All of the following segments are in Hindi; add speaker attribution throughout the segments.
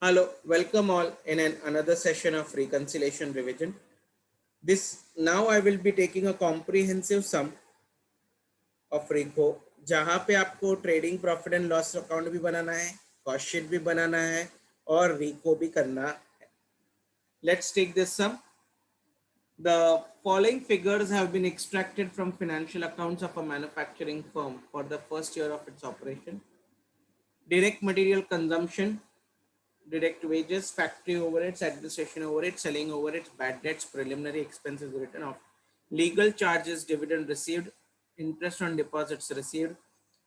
Speaker 1: Hello, welcome all in another session of reconciliation revision. This now I will be taking a comprehensive sum of RICO, जहाँ पे आपको trading profit and loss account भी बनाना है, कॉस्ट शीट भी बनाना है और RICO भी करना है. Let's take this sum. The following figures have been extracted from financial accounts of a manufacturing firm for the first year of its operation. Direct material consumption, direct wages, factory overheads, administration overheads, selling overheads, bad debts, preliminary expenses written off, legal charges, dividend received, interest on deposits received,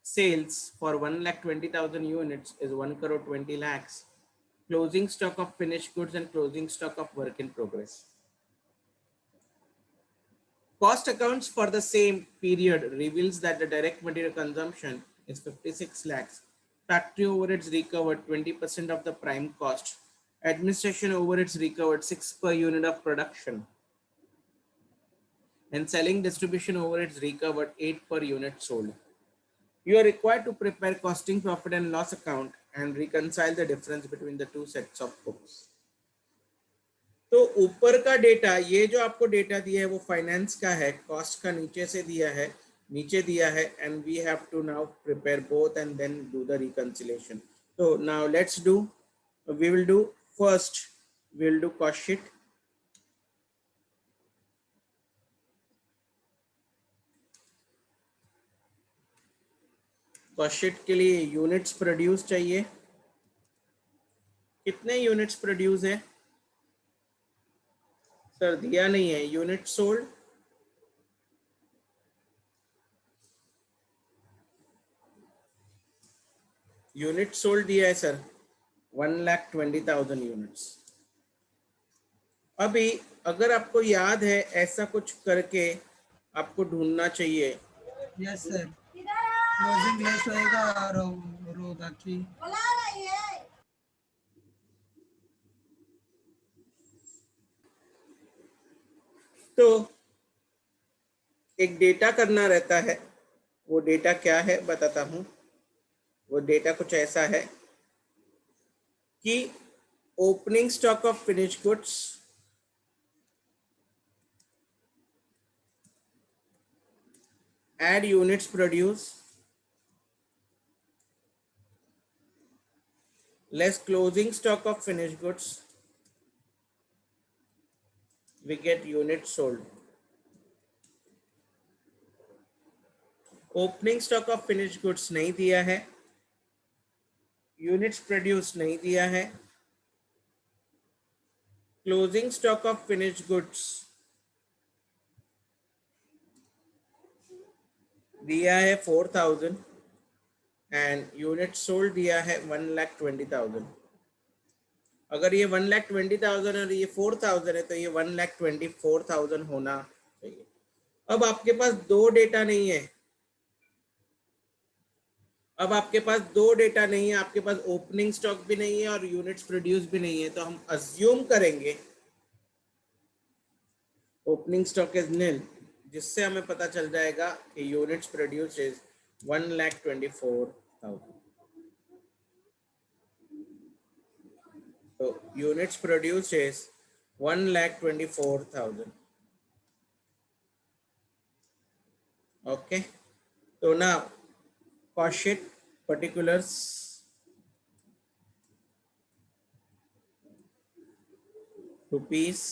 Speaker 1: sales for 1,20,000 units is 1 crore 20 lakhs, closing stock of finished goods and closing stock of work in progress. Cost accounts for the same period reveals that the direct material consumption is 56 lakhs. Factory overheads recovered 20% of the prime cost. Administration overheads recovered 6 per unit of production. And selling distribution overheads recovered 8 per unit sold. You are required to prepare costing profit and loss account and reconcile the difference between the two sets of books. तो ऊपर का डेटा, ये जो आपको डेटा दिया है वो फाइनेंस का है, कॉस्ट का नीचे से दिया है, नीचे दिया है, and we have to now prepare both and then do the reconciliation. तो now let's do, we will do first, we will do cost sheet. Cost sheet के लिए यूनिट्स प्रोड्यूस चाहिए. कितने यूनिट्स प्रोड्यूस है सर? दिया नहीं है. यूनिट सोल्ड, यूनिट सोल्ड दिया है सर 1,20,000 यूनिट्स. अभी अगर आपको याद है ऐसा कुछ करके आपको ढूंढना चाहिए.
Speaker 2: यस सर, क्लोजिंग लेस होएगा और रो बाकी.
Speaker 1: तो एक डेटा करना रहता है. वो डेटा क्या है बताता हूं. वो डेटा कुछ ऐसा है कि opening stock of finish goods, add units produced less closing stock of finished goods, we get units sold. Opening stock of finish goods नहीं दिया है, यूनिट्स प्रोड्यूस नहीं दिया है, closing stock of finish goods दिया है 4,000 एंड यूनिट सोल्ड दिया है 1,20,000. अगर ये 1,20,000 और ये 4,000 है तो ये 1,24,000 होना चाहिए. अब आपके पास दो डेटा नहीं है. अब आपके पास दो डेटा नहीं है, आपके पास ओपनिंग स्टॉक भी नहीं है और यूनिट्स प्रोड्यूस भी नहीं है. तो हम अज्यूम करेंगे ओपनिंग स्टॉक इज नील, जिससे हमें पता चल जाएगा कि यूनिट्स प्रोड्यूस इज 1,24,000. तो यूनिट्स प्रोड्यूस इज 1,24,000. ओके, तो now cost sheet particulars. Rupees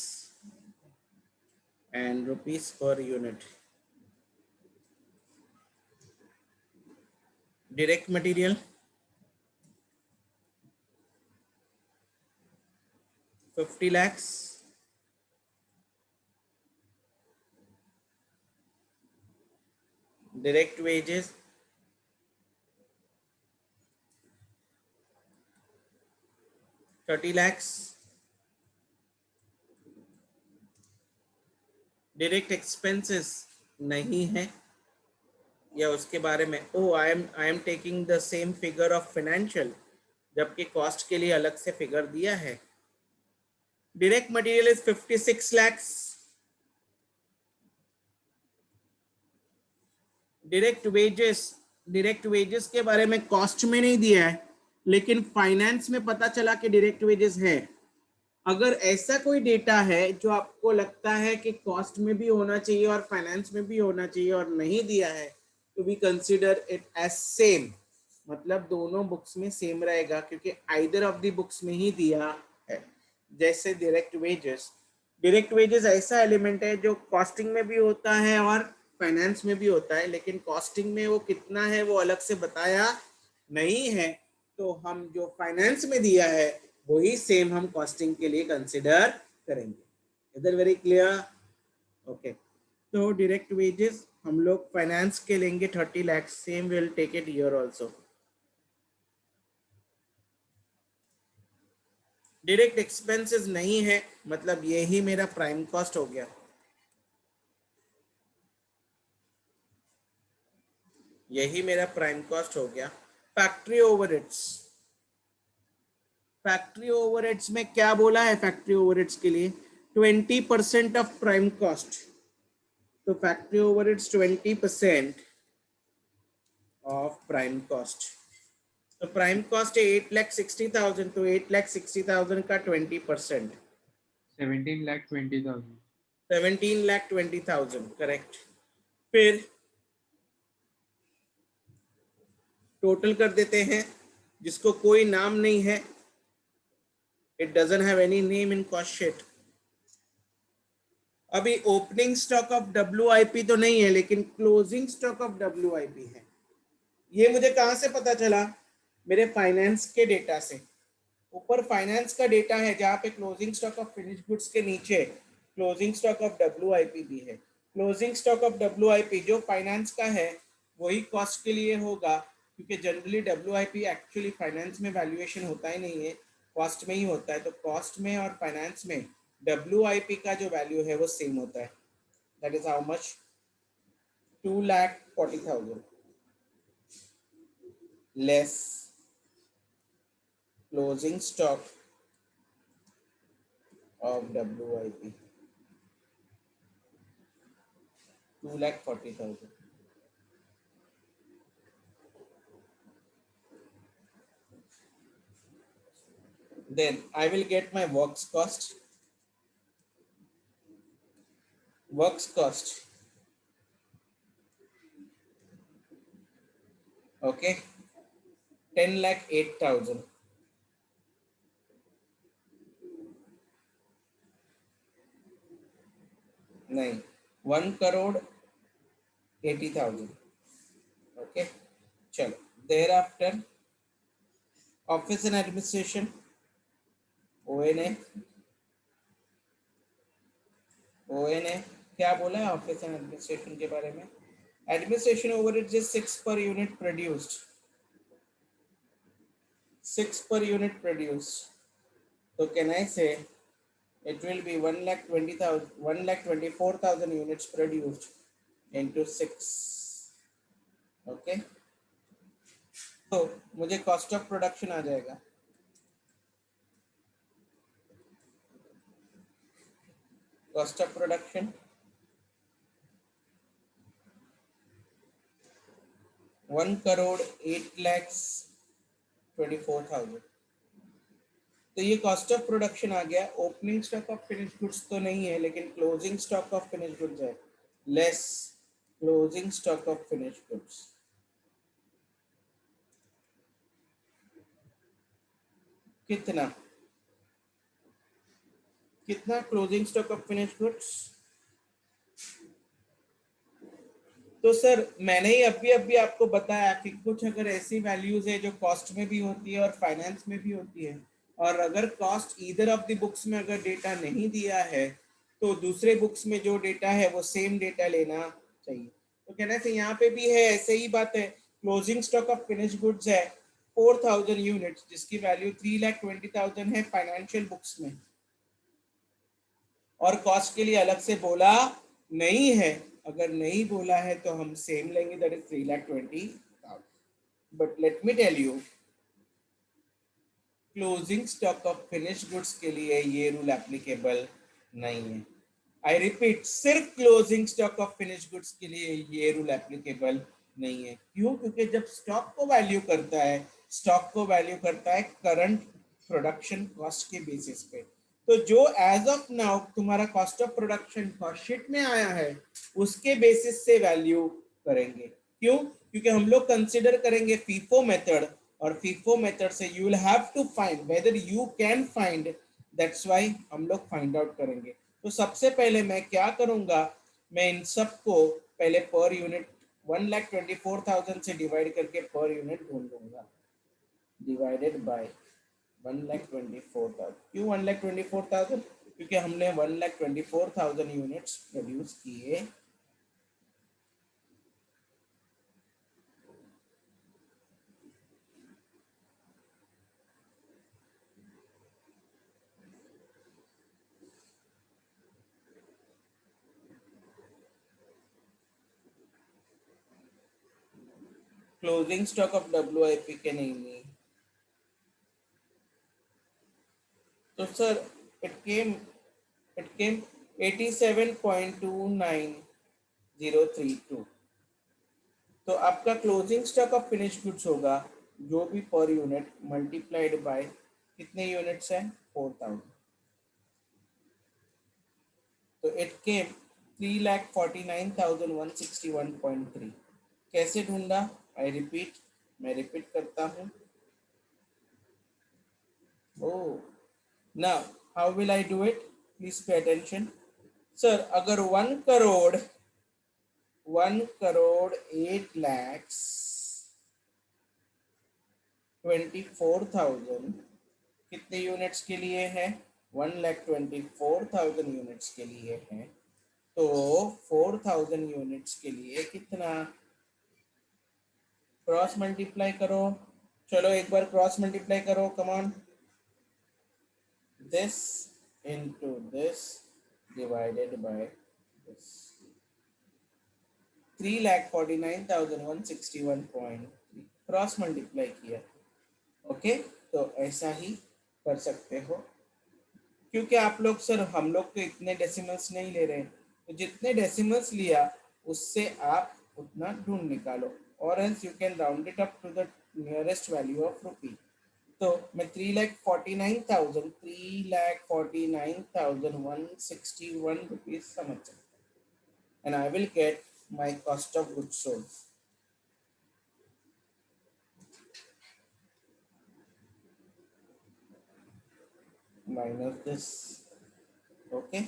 Speaker 1: and rupees per unit. Direct material 50 lakhs. Direct wages 30 lakhs. Direct expenses नहीं है, या उसके बारे में I am taking the same figure of financial, जबकि कॉस्ट के लिए अलग से फिगर दिया है. Direct material is 56 lakhs. Direct wages के बारे में कॉस्ट में नहीं दिया है, लेकिन फाइनेंस में पता चला कि डायरेक्ट वेजेस है। अगर ऐसा कोई डेटा है जो आपको लगता है कि कॉस्ट में भी होना चाहिए और फाइनेंस में भी होना चाहिए और नहीं दिया है, तो we consider it as same, मतलब दोनों बुक्स में सेम रहेगा, क्योंकि आइदर ऑफ द बुक्स में ही दिया है। जैसे डायरेक्ट वेजेस ऐसा एलिमेंट है जो कॉस्टिंग में भी होता है और फाइनेंस में भी होता है, लेकिन कॉस्टिंग में वो कितना है वो अलग से बताया नहीं है, तो हम जो फाइनेंस में दिया है वही सेम हम कॉस्टिंग के लिए कंसिडर करेंगे। इधर वेरी क्लियर? ओके, तो डायरेक्ट वेजेस हम लोग फाइनेंस के लेंगे 30 lakh, same will take it here also. Direct expenses नहीं है, मतलब यही मेरा प्राइम कॉस्ट हो गया, यही मेरा प्राइम कॉस्ट हो गया। फैक्ट्री ओवरहेड्स, फैक्ट्री ओवरहेड्स में क्या बोला है? फैक्ट्री ओवरहेड्स के लिए 20% ऑफ प्राइम कॉस्ट, तो factory overheads 20% of prime cost. तो प्राइम कॉस्ट है 8,60,000, तो 8,60,000 का 20%,
Speaker 3: 17,20,000।
Speaker 1: 17,20,000, करेक्ट। फिर टोटल कर देते हैं, जिसको कोई नाम नहीं है, it doesn't have any name in cost sheet. अभी ओपनिंग स्टॉक ऑफ WIP तो नहीं है, लेकिन क्लोजिंग स्टॉक ऑफ WIP है। ये मुझे कहां से पता चला? मेरे फाइनेंस के डेटा से। ऊपर फाइनेंस का डेटा है जहां पे closing stock of finish goods के नीचे क्लोजिंग स्टॉक ऑफ WIP भी है। क्लोजिंग स्टॉक ऑफ WIP जो फाइनेंस का है वही कॉस्ट के लिए होगा, क्योंकि जनरली WIP एक्चुअली फाइनेंस में वैल्यूएशन होता ही नहीं है, कॉस्ट में ही होता है। तो कॉस्ट में और फाइनेंस में WIP का जो वैल्यू है वो सेम होता है। That is how much, 2,40,000 less closing stock of WIP, 2,40,000. Then I will get my works cost. Works cost. Okay. 10,08,000. नहीं, 1,80,000. Okay. चलो, thereafter office and administration, ONA क्या बोला है ऑफिस एंड एडमिनिस्ट्रेशन के बारे में? Administration overheads is 6 per unit produced, 6 per unit produced. So can I say it will be 1,20,000, 1,24,000 units produced into 6. Okay, तो मुझे कॉस्ट ऑफ प्रोडक्शन आ जाएगा, कॉस्ट ऑफ प्रोडक्शन 1,08,24,000। तो ये कॉस्ट ऑफ प्रोडक्शन आ गया। Opening stock of finish goods तो नहीं है, लेकिन closing stock of finish goods है, less closing stock of finish goods. कितना कितना closing stock of finish goods? तो सर मैंने ही अभी आपको बताया कि कुछ अगर ऐसी वैल्यूज है जो कॉस्ट में भी होती है और फाइनेंस में भी होती है, और अगर cost either of the books में अगर डेटा नहीं दिया है तो दूसरे बुक्स में जो डेटा है वो सेम डेटा लेना चाहिए। तो कहना से यहाँ पे भी है ऐसे ही बात है। Closing stock of finish goods है 4,000 यूनिट्स, जिसकी वैल्यू 3,20,000 है फाइनेंशियल बुक्स में, और कॉस्ट के लिए अलग से बोला नहीं है। अगर नहीं बोला है तो हम सेम लेंगे, that is 3,20,000। But let me tell you, closing stock of finish goods के लिए ये रूल एप्लीकेबल नहीं है। आई रिपीट, सिर्फ closing stock of finish goods के लिए ये रूल एप्लीकेबल नहीं है। क्यों? क्योंकि जब स्टॉक को वैल्यू करता है, स्टॉक को वैल्यू करता है करंट प्रोडक्शन कॉस्ट के बेसिस पे। तो जो एज ऑफ नाउ तुम्हारा cost of production cost sheet में आया है उसके बेसिस से वैल्यू करेंगे। क्यों? क्योंकि हम लोग कंसिडर करेंगे फीफो मेथड, और फीफो मेथड से you will have to find whether you can find, that's why हम लोग फाइंड आउट करेंगे। तो सबसे पहले मैं क्या करूंगा, मैं इन सब को पहले पर यूनिट 1,24,000 से डिवाइड करके पर यूनिट ढूंढ लूंगा, डिवाइडेड बाय 1,24,000। क्यों 1,24,000? क्योंकि हमने 1,24,000 यूनिट्स प्रोड्यूस किए। क्लोजिंग स्टॉक ऑफ WIP के नहीं। तो सर इट केम 87.29032। तो आपका closing stock of finish goods होगा जो भी पर यूनिट मल्टीप्लाइड बाय कितने यूनिट्स हैं, 4,000। तो इट केम 3,49,161.3। कैसे ढूंढा? आई रिपीट, मैं रिपीट करता हूँ। Oh, now how will I do it? Please pay attention. Sir, अगर 1,08,24,000 कितने यूनिट्स के लिए है? 1,24,000 यूनिट्स के लिए है। तो 4,000 यूनिट्स के लिए कितना? क्रॉस मल्टीप्लाई करो। चलो एक बार क्रॉस मल्टीप्लाई करो, come on. This into this divided by this, 3,49,161.3 cross multiply किया। ओके, तो ऐसा ही कर सकते हो। क्योंकि आप लोग सर हम लोग तो इतने डेसिमल्स नहीं ले रहे, तो जितने डेसिमल्स लिया उससे आप उतना ढूंढ निकालो, और else you can round it up to the nearest value of rupee. तो मैं 3,49,161 रुपीज समझ सकता हूँ, and I will get my cost of goods sold minus this. Okay,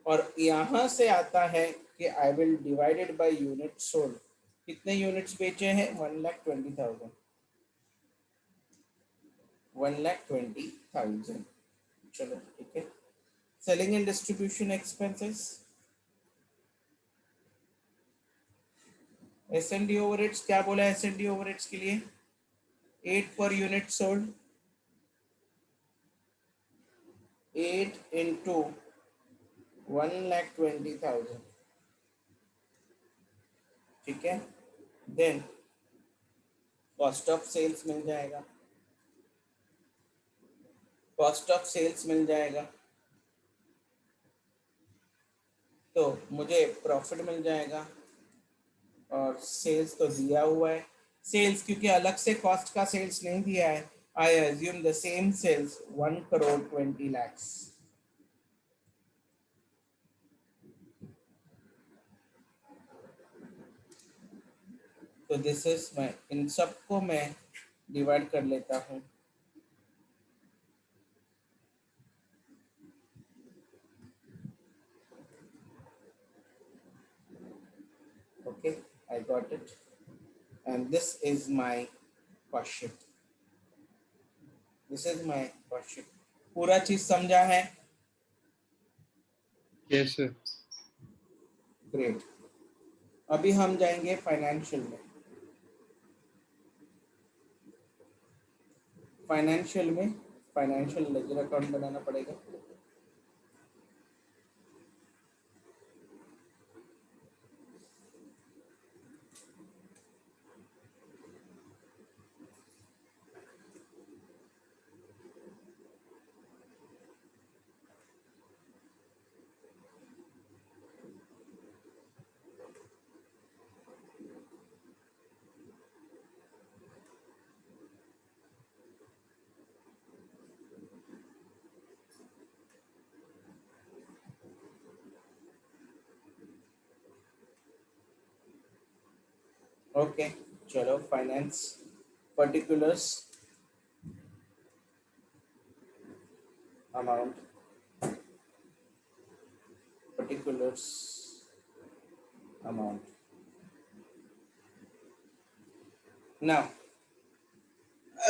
Speaker 1: और यहाँ से आता है कि I will divided by unit sold. कितने यूनिट्स बेचे हैं? 1,20,000। 1,20,000। चलो ठीक है। Selling and distribution expenses, S&D overheads क्या बोला है S&D ओवरहेड्स के लिए? 8 पर यूनिट सोल्ड, 8 into 1,20,000। ठीक है, देन कॉस्ट ऑफ सेल्स मिल जाएगा, कॉस्ट ऑफ सेल्स मिल जाएगा, तो मुझे प्रॉफिट मिल जाएगा। और सेल्स तो दिया हुआ है, सेल्स क्योंकि अलग से कॉस्ट का सेल्स नहीं दिया है, I assume the same sales 1,20,00,000। तो दिस इज मैं इन सबको मैं डिवाइड कर लेता हूँ। Okay, I got it, and this is my cost sheet, this is my cost sheet. पूरा चीज समझा है?
Speaker 3: Yes sir.
Speaker 1: ग्रेट। अभी हम जाएंगे फाइनेंशियल में। फाइनेंशियल लेजर अकाउंट बनाना पड़ेगा। ओके चलो finance particulars amount particulars amount ना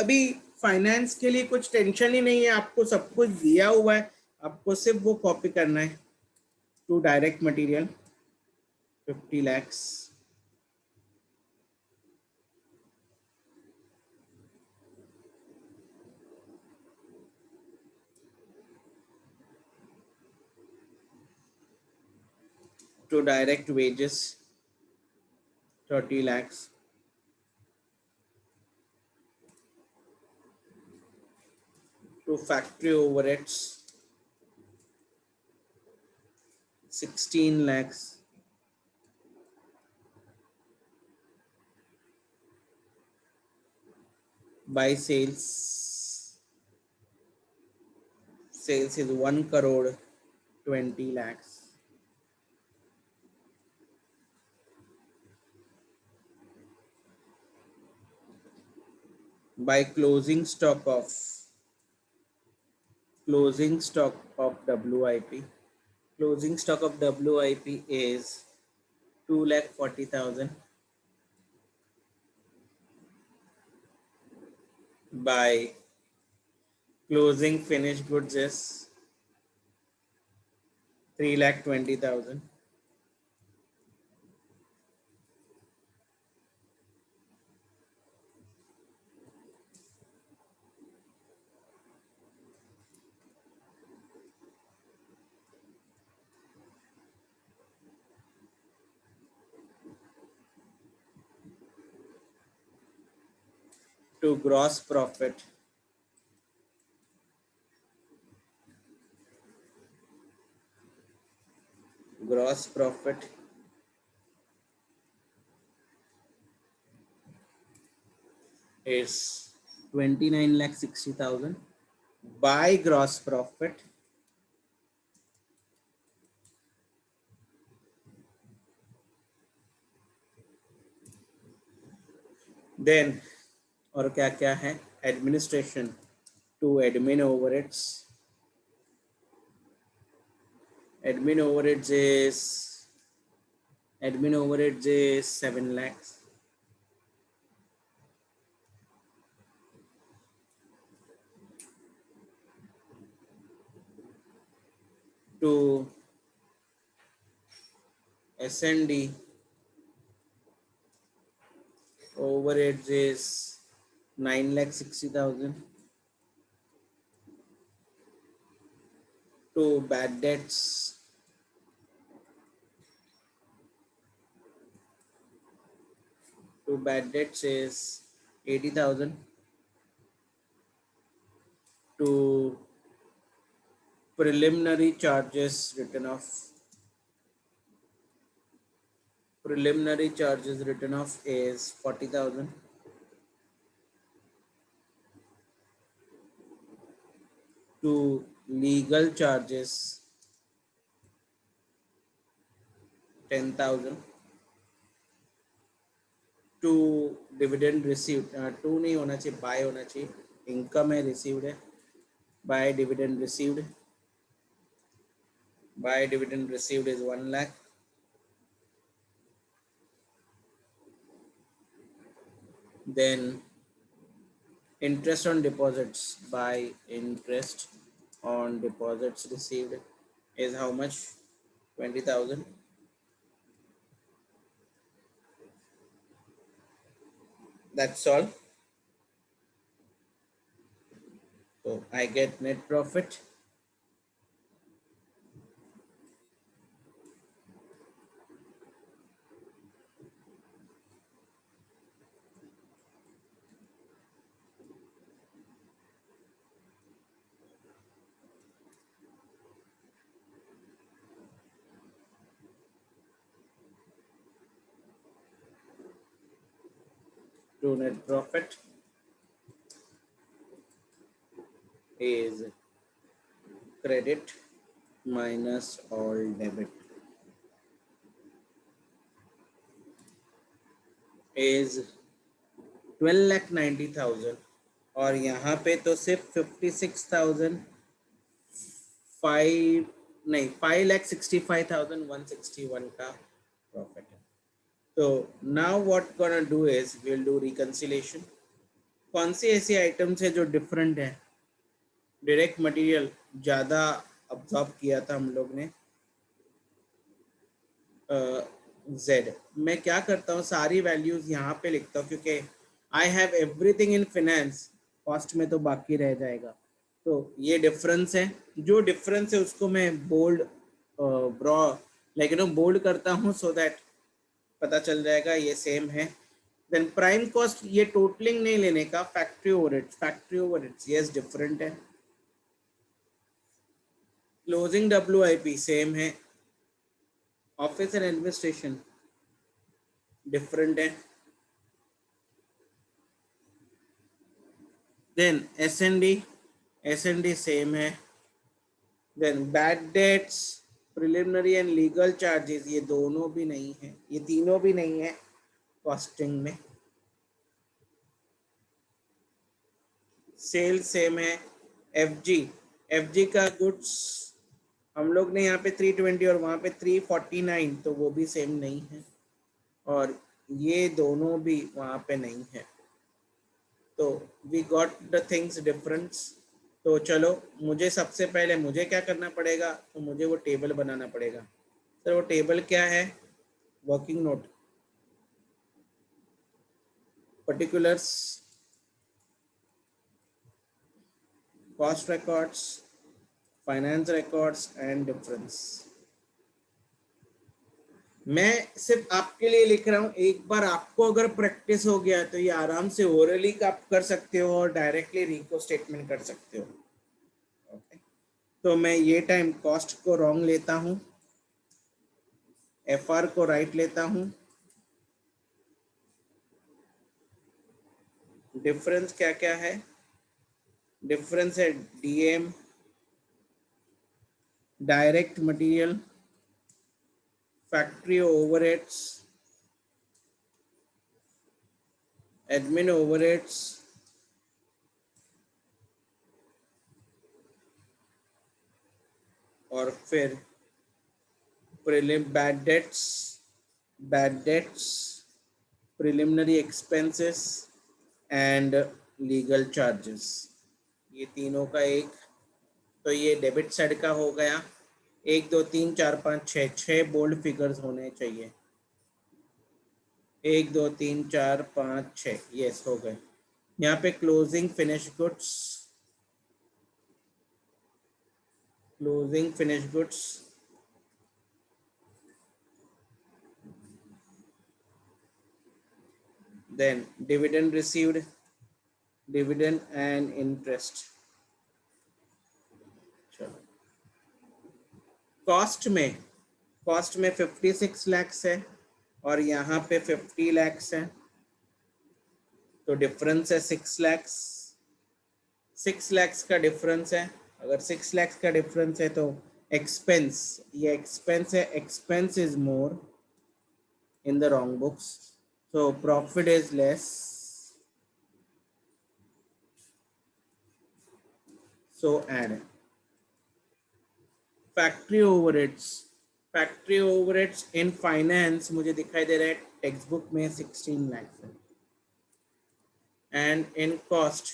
Speaker 1: अभी फाइनेंस के लिए कुछ टेंशन ही नहीं है, आपको सब कुछ दिया हुआ है, आपको सिर्फ वो कॉपी करना है। To direct material 50 lakhs to direct wages 30 lakhs to factory overheads 16 lakhs by sales is 1 crore 20 lakhs by closing stock of WIP. Closing stock of WIP is 2,40,000 by closing finished goods is 3,20,000 to gross profit is 29,60,000 by gross profit then और क्या क्या है administration to admin overheads is 7 lakhs to S&D overheads is 9,60,000 to bad debts is 80,000 to preliminary charges written off is 40,000 to legal charges 10,000 to dividend received to नहीं होना चाहिए बाय होना चाहिए इनकम है रिसीव्ड है by dividend received is 1 lakh then interest on deposits received is how much 20,000 that's all so I get net profit to net profit is credit minus all debit is 12,90,000 और यहाँ पे तो सिर्फ 56,000 फाइव नहीं 5,65,161 का प्रॉफिट है। तो now what gonna do is will do reconciliation. कौन सी ऐसी आइटम्स है जो डिफरेंट है? डायरेक्ट मटेरियल ज़्यादा अब्जॉर्ब किया था हम लोग ने, जेड। मैं क्या करता हूँ, सारी वैल्यूज यहाँ पे लिखता हूँ क्योंकि I have everything in finance, cost में तो बाकी रह जाएगा। तो ये डिफरेंस है, जो डिफरेंस है उसको मैं बोल्ड ब्रॉ बोल्ड करता हूँ सो दैट पता चल जाएगा ये सेम है। देन प्राइम कॉस्ट, ये टोटलिंग नहीं लेने का, फैक्ट्री ओवरहेड्स यस डिफरेंट है। क्लोजिंग WIP सेम है। ऑफिस एंड एडमिनिस्ट्रेशन डिफरेंट है। देन S&D सेम है। Then bad debts, preliminary and legal charges, ये दोनों भी नहीं है, ये तीनों भी नहीं है कॉस्टिंग में। सेल सेम है। FG का गुड्स हम लोग ने यहाँ पे 320 और वहाँ पे 349, तो वो भी सेम नहीं है और ये दोनों भी वहाँ पे नहीं है। तो we got the things difference. तो चलो, मुझे सबसे पहले मुझे क्या करना पड़ेगा, तो मुझे वो टेबल बनाना पड़ेगा। सर वो टेबल क्या है? Working note, particulars, cost records, finance records and difference. मैं सिर्फ आपके लिए लिख रहा हूँ, एक बार आपको अगर प्रैक्टिस हो गया तो ये आराम से ओरली आप कर सकते हो और डायरेक्टली रिको स्टेटमेंट कर सकते हो। ओके, तो मैं ये टाइम कॉस्ट को रॉन्ग लेता हूँ, FR को राइट लेता हूँ। डिफरेंस क्या क्या है? डिफरेंस है DM, direct material, factory overheads, admin overheads, और फिर bad debts, preliminary expenses and legal charges, ये तीनों का एक। तो ये डेबिट साइड का हो गया। 1 2 3 4 5 6 बोल्ड फिगर्स होने चाहिए। 1 2 3 4 5 6 यस हो गए। यहाँ पे closing finish goods, then dividend received, dividend and interest। चलो, कॉस्ट में 56 lakhs है और यहाँ पे 50 lakhs है, तो डिफरेंस है 6 lakhs। 6 lakhs का डिफरेंस है। अगर 6 lakhs का डिफरेंस है तो एक्सपेंस, ये एक्सपेंस है, expense is more in the wrong books, so profit is less, so add factory overheads in finance मुझे दिखाई दे रहा है टेक्स्ट बुक में 16 lakhs है, एंड इन कॉस्ट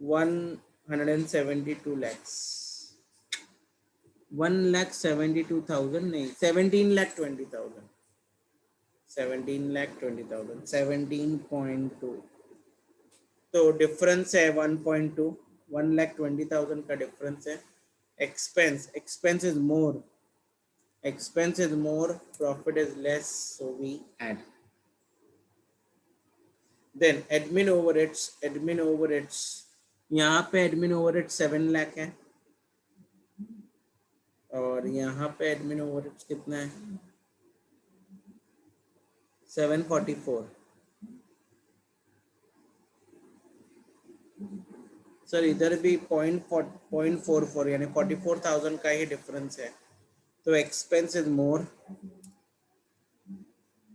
Speaker 1: 172 lakhs, 1,72,000 नहीं, 17,20,000, 17,20,000, 17.2। तो डिफरेंस है 1.2, 1,20,000 का डिफरेंस है। Expense is more, profit is less, so we add. Then admin overheads, यहाँ पे एडमिन ओवरहेड 7 लाख है और यहाँ पे एडमिन ओवरहेड्स कितना है? 744। सर इधर भी 0.44 यानी 44,000 का ही डिफरेंस है, तो expense is more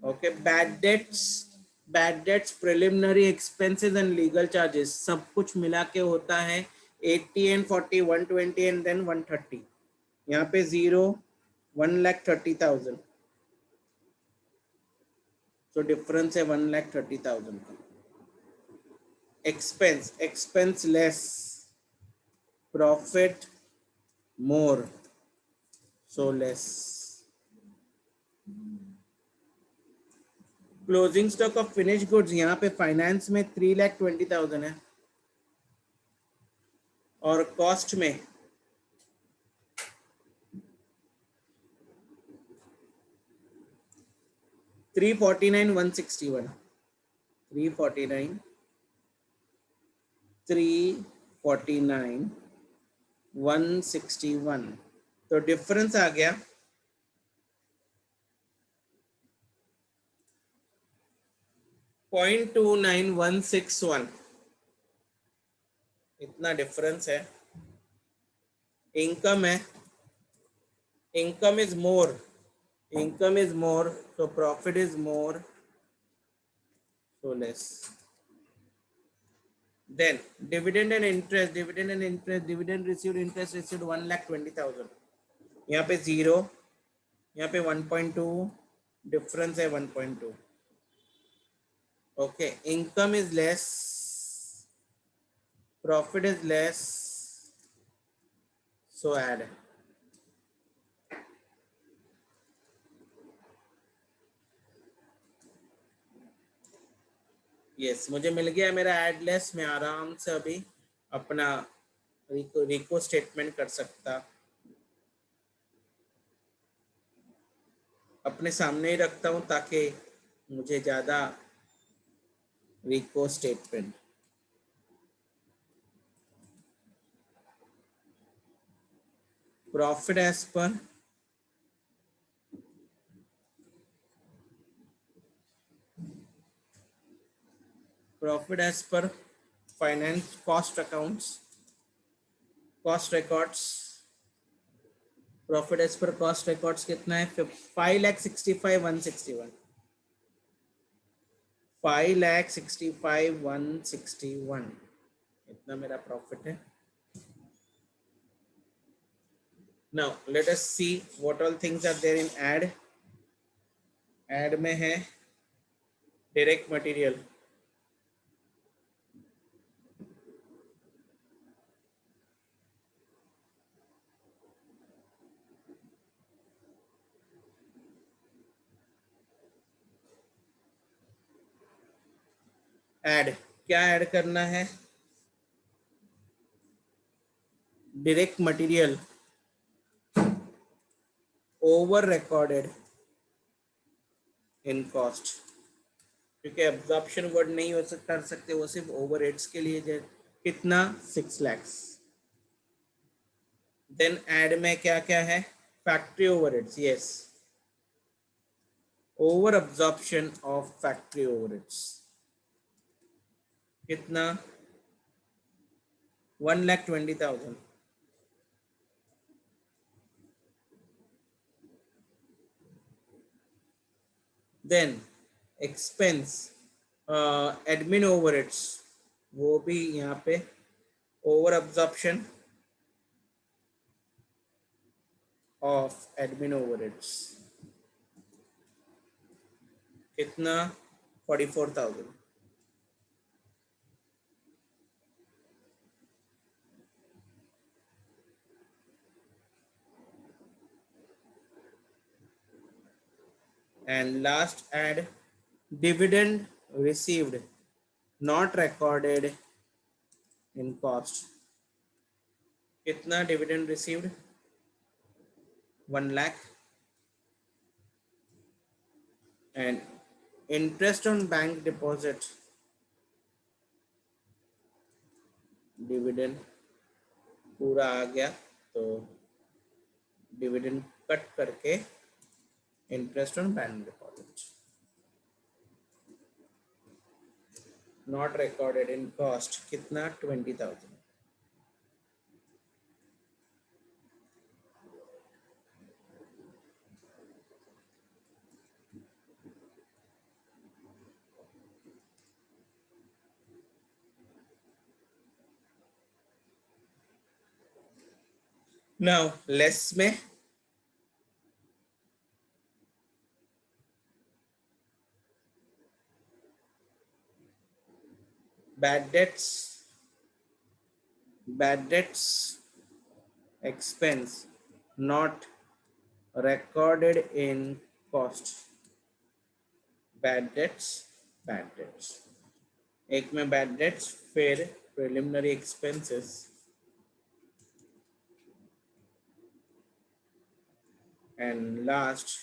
Speaker 1: okay, bad debts, preliminary expenses and legal charges सब कुछ मिला के होता है 80 एंड 40, 120 एंड देन 130. यहाँ पे 0, 1,30,000. तो डिफरेंस है 1,30,000 का. Expense less, profit more, so less. Closing stock of finish goods, यहाँ पे फाइनेंस में 3,20,000 है और कॉस्ट में 349,161, 349,161. तो डिफरेंस आ गया 0.29161. इतना डिफरेंस है. इनकम है, income is more, so profit is more, so less. Then dividend and interest, dividend received, interest received 1,20,000. यहाँ पे 0, यहाँ पे 1.2, डिफरेंस है 1.2. okay, income is less, profit is less, so add. Yes, मुझे मिल गया मेरा एड लेस. मैं आराम से अभी अपना रिको स्टेटमेंट कर सकता, अपने सामने ही रखता हूँ ताकि मुझे ज़्यादा reco statement. Profit as per finance cost accounts, cost records. Profit as per cost records कितना है? 5,65,161, 5,65,161. इतना मेरा प्रॉफिट है. Now let us see what all things are there in add. Add में है डायरेक्ट मटेरियल, ऐड. क्या ऐड करना है? Direct material over recorded in cost, क्योंकि एब्जॉर्प्शन वर्ड नहीं हो सकता, कर सकते वो सिर्फ ओवरहेड्स के लिए. कितना? 6 लाख. देन ऐड में क्या क्या है? Factory overheads. Yes, over absorption of factory overheads. कितना? 1,20,000. देन एक्सपेंस एडमिन ओवरहेड्स, वो भी यहाँ पे over absorption of admin overheads. कितना? 44,000. And last add dividend received not recorded in cost. कितना dividend received? 1 lakh. And interest on bank deposit, dividend पूरा आ गया तो dividend कट करके interest on bank deposit not recorded in cost. कितना? 20,000. नाउ लेस में bad debts expense not recorded in cost. bad debts एक में bad debts, फिर preliminary expenses and last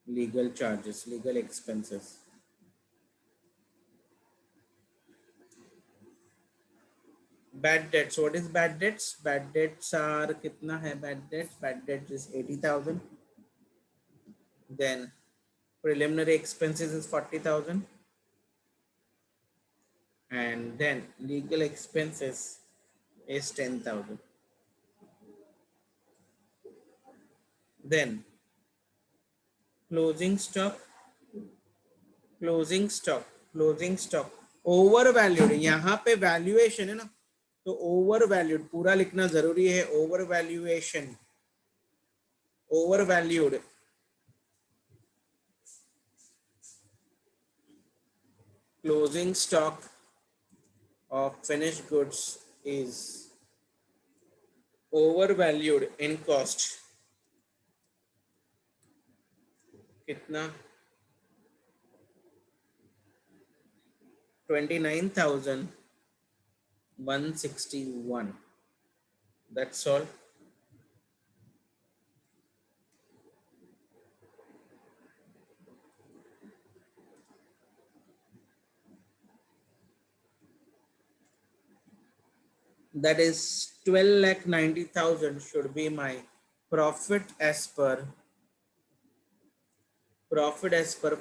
Speaker 1: legal charges, legal expenses. Bad debts, what is bad debts? Bad debts are कितना है bad debts? Bad debts is 80,000. Then preliminary expenses is 40,000. And then legal expenses is 10,000. Then closing stock, closing stock over valued, यहाँ पे वैल्यूएशन है ना, तो ओवर वैल्यूड पूरा लिखना जरूरी है. Over valuation, over valued closing stock of finished goods is overvalued in cost. कितना? 29,161. That's all. That is 12,90,000 should be my profit as per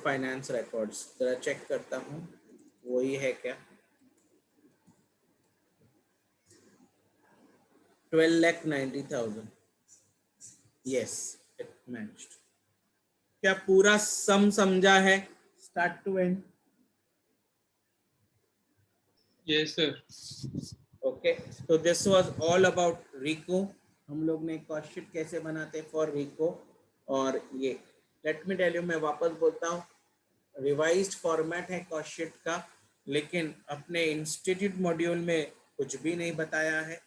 Speaker 1: finance records. जरा चेक करता हूँ वही है क्या. 12,90,000. Yes, it matched. क्या पूरा सम समझा है start to end?
Speaker 3: Yes, sir.
Speaker 1: Okay, तो this was all about Rico. हम लोग ने कॉस्ट शीट कैसे बनाते हैं फॉर रिको. और ये लेट मी टेल यू, मैं वापस बोलता हूँ, रिवाइज्ड फॉर्मेट है कॉस्ट शीट का, लेकिन अपने इंस्टीट्यूट मॉड्यूल में कुछ भी नहीं बताया है.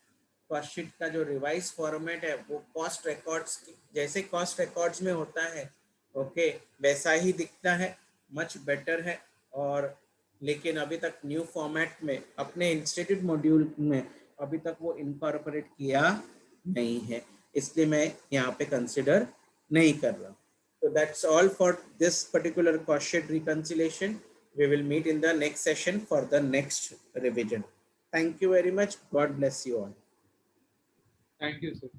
Speaker 1: कॉस्ट शीट का जो रिवाइज फॉर्मेट है वो कॉस्ट रिकॉर्ड्स जैसे कॉस्ट रिकॉर्ड्स में होता है, ओके, वैसा ही दिखता है, मच बेटर है. और लेकिन अभी तक न्यू फॉर्मेट में अपने इंस्टीट्यूट मॉड्यूल में अभी तक वो इनकॉर्पोरेट किया नहीं है, इसलिए मैं यहाँ पे कंसिडर नहीं कर रहा. So that's all for this particular cost sheet reconciliation. We will meet in the next session for the next revision. Thank you very much. God bless you all.
Speaker 3: Thank you, sir.